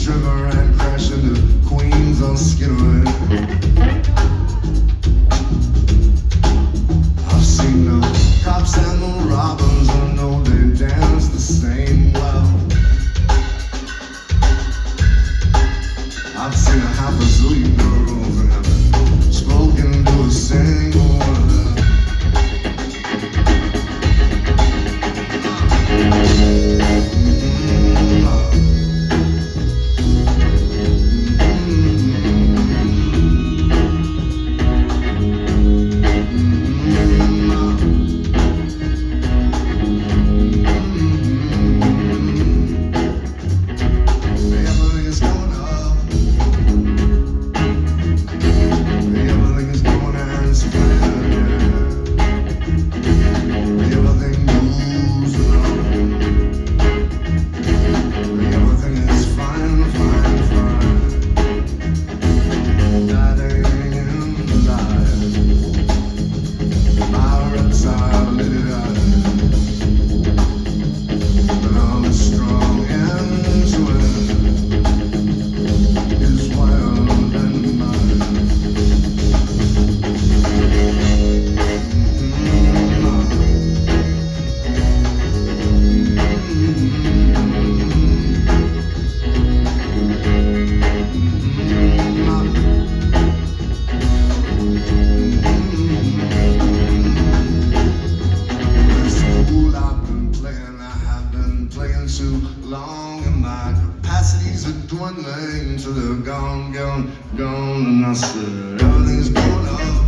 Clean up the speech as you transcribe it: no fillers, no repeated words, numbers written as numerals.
East River and crash into Queens on Skinner. I've seen the cops and the robbers, I know they dance the same well. I've seen a half a zillion girls and haven't spoken to a single one of them. Too long and my capacities are dwindling till they're gone, and I said everything's going up.